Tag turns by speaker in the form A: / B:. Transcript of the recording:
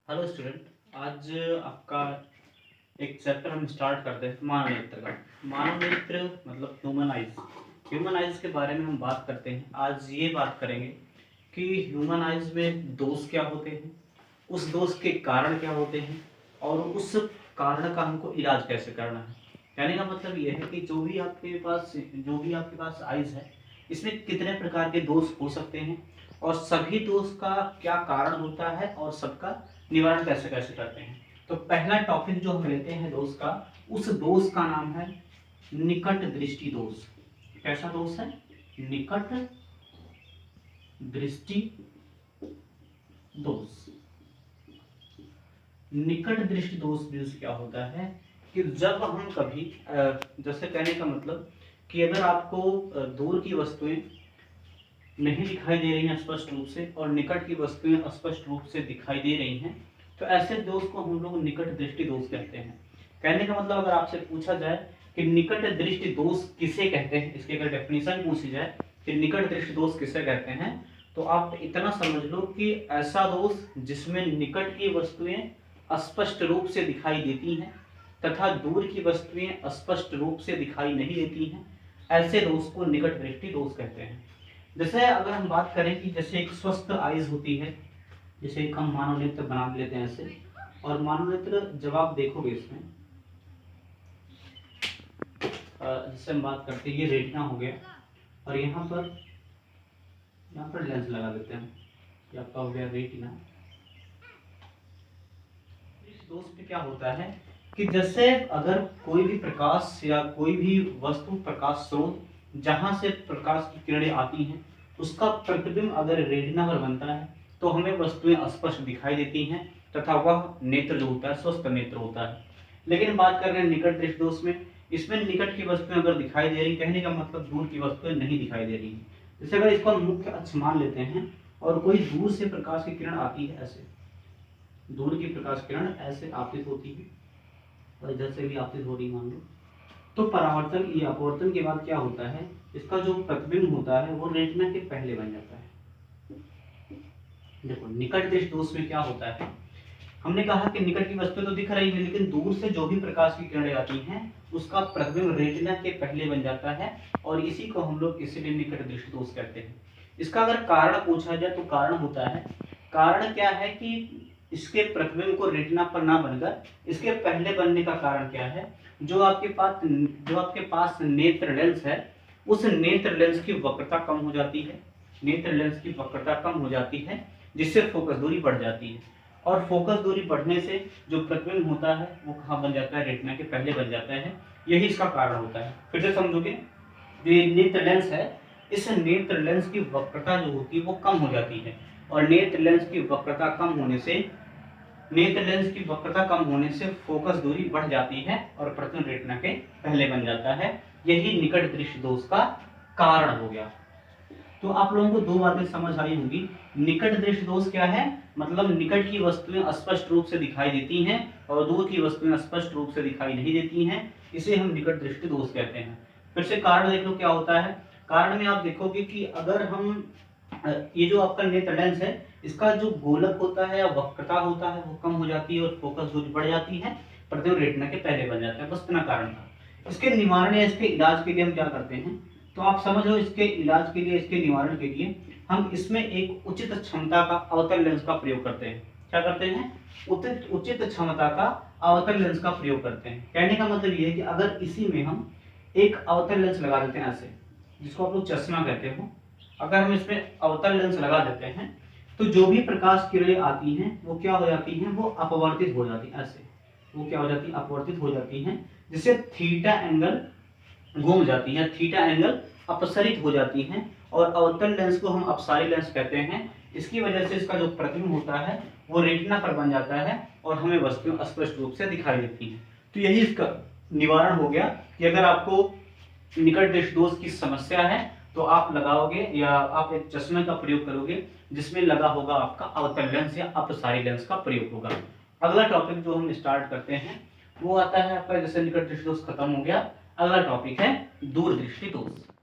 A: Hello student. आज आपका एक चैप्टर हम स्टार्ट करते हैं मानव नेत्र का। मानव नेत्र मतलब ह्यूमन आइज। ह्यूमन आइज के बारे में हम बात करते हैं। आज ये बात करेंगे कि ह्यूमन आइज में दोष क्या होते हैं, उस दोष के कारण क्या होते हैं और उस कारण का हमको इलाज कैसे करना है। कहने का मतलब ये है कि जो भी आपके पास आइज है, इसमें कितने प्रकार के दोष हो सकते हैं और सभी दोष का क्या कारण होता है और सबका निवारण कैसे कैसे करते हैं। तो पहला टॉपिक जो हम लेते हैं दोष का, उस दोष का नाम है निकट दृष्टि दोष। कैसा दोष है? निकट दृष्टि दोष। निकट दृष्टि दोष मीन्स क्या होता है कि जब हम कभी जैसे कहने का मतलब कि अगर आपको दूर की वस्तुएं नहीं दिखाई दे रही हैं स्पष्ट रूप से और निकट की वस्तुएं स्पष्ट रूप से दिखाई दे रही हैं, तो ऐसे दोष को हम लोग निकट दृष्टि दोष कहते हैं। कहने का मतलब अगर आपसे पूछा जाए कि निकट दृष्टि दोष किसे कहते हैं, इसकी अगर डेफिनेशन पूछी जाए कि निकट दृष्टि दोष किसे कहते हैं, तो आप इतना समझ लो कि ऐसा दोष जिसमें निकट की वस्तुएं स्पष्ट रूप से दिखाई देती हैं तथा दूर की वस्तुएं स्पष्ट रूप से दिखाई नहीं देती हैं, ऐसे दोष को निकट दृष्टि दोष कहते हैं। जैसे अगर हम बात करें कि जैसे एक स्वस्थ आइज होती है, जैसे एक हम मानव नेत्र बना लेते हैं ऐसे, और मानव नेत्र जब आप देखोगे इसमें जैसे हम बात करते हैं, ये रेटिना हो गया और यहाँ पर लेंस लगा देते हैं, ये आपका हो गया रेटिना। इस दोष में क्या होता है कि जैसे अगर कोई भी प्रकाश या कोई भी वस्तु प्रकाश स्रोत जहां से प्रकाश की किरणें आती हैं, उसका प्रतिबिंब अगर रेटिना पर बनता है तो हमें वस्तुएं स्पष्ट दिखाई देती हैं तथा वह नेत्र जो होता है स्वस्थ नेत्र होता है। लेकिन बात कर रहे हैं निकट दृष्टि दोष में, इसमें निकट की वस्तुएं अगर दिखाई दे रही, कहने का मतलब दूर की वस्तुएं नहीं दिखाई दे रही। जैसे अगर इसको हम मुख्य अक्ष मान लेते हैं और कोई दूर से प्रकाश की किरण आती है, ऐसे दूर की प्रकाश किरण ऐसे आपतित होती है और इधर से भी आपतित हो रही मान लो, तो परावर्तन या अपवर्तन के बाद क्या होता है, इसका जो प्रतिबिंब होता है वो रेटिना के पहले बन जाता है। देखो निकट दृष्टि दोष में क्या होता है, हमने कहा कि निकट की वस्तु तो दिख रही है लेकिन दूर से जो भी प्रकाश की किरणें आती हैं उसका प्रतिबिंब रेटिना के पहले बन जाता है और इसी को हम लोग इसीलिए निकट दृष्टि दोष कहते हैं। इसका अगर कारण पूछा जाए तो कारण होता है, कारण क्या है कि इसके प्रतिबिंब को रेटिना पर ना बनकर इसके पहले बनने का कारण क्या है, जो आपके पास नेत्र लेंस है, उस नेत्र लेंस की वक्रता कम हो जाती है। नेत्र लेंस की वक्रता कम हो जाती है जिससे फोकस दूरी बढ़ जाती है और फोकस दूरी बढ़ने से जो प्रतिबिंब होता है वो कहाँ बन जाता है, रेटिना के पहले बन जाता है। यही इसका कारण होता है। फिर से समझोगे, ये नेत्र लेंस है, इस नेत्र लेंस की वक्रता जो होती है वो कम हो जाती है और नेत्र लेंस की वक्रता कम होने से फोकस दूरी बढ़ जाती है और प्रतिबिंब रेटिना के पहले बन जाता है। यही निकट दृष्टि दोष का कारण हो गया। तो आप लोगों को दो बातें समझ आई होंगी। निकट दृष्टि दोष क्या है, मतलब निकट की वस्तुएं स्पष्ट रूप से दिखाई देती हैं और दूर की वस्तुएं स्पष्ट रूप से दिखाई नहीं देती हैं, इसे हम निकट दृष्टि दोष कहते हैं। फिर से कारण देख लो क्या होता है। कारण में आप देखोगे कि अगर हम ये जो आपका नेत्र लेंस है, इसका जो गोलक होता है या वक्रता होता है वो कम हो जाती है और फोकस दूरी बढ़ जाती है, प्रतिबिंब रेटिना के पहले बन जाता है। बस इतना कारण था। इसके निवारण या इसके इलाज के लिए हम क्या करते हैं, तो आप समझ लो इसके इलाज के लिए, इसके निवारण के लिए हम इसमें एक उचित क्षमता का अवतल लेंस का प्रयोग करते हैं। क्या करते हैं? उचित क्षमता का अवतल लेंस का प्रयोग करते हैं। कहने का मतलब ये है कि अगर इसी में हम एक अवतल लेंस लगा देते हैं ऐसे, जिसको आप लोग चश्मा कहते हो, अगर हम इसमें अवतल लेंस लगा देते हैं तो जो भी प्रकाश किरणें आती हैं वो क्या हो जाती हैं, वो अपवर्तित हो जाती है। ऐसे वो क्या हो जाती है, अपवर्तित हो जाती हैं, जिससे थीटा एंगल घूम जाती है, थीटा एंगल अपसरित हो जाती हैं और अवतल लेंस को हम अपसारी लेंस कहते हैं। इसकी वजह से इसका जो प्रतिबिंब होता है वो रेटिना पर बन जाता है और हमें वस्तुएं स्पष्ट रूप से दिखाई देती हैं। तो यही इसका निवारण हो गया कि अगर आपको निकट दृष्टि दोष की समस्या है तो आप लगाओगे या आप एक चश्मे का प्रयोग करोगे जिसमें लगा होगा आपका अवतल लेंस या अपसारी लेंस का प्रयोग होगा। अगला टॉपिक जो हम स्टार्ट करते हैं वो आता है आपका, जैसे निकट दृष्टि दोष खत्म हो गया, अगला टॉपिक है दूर दृष्टि दोष।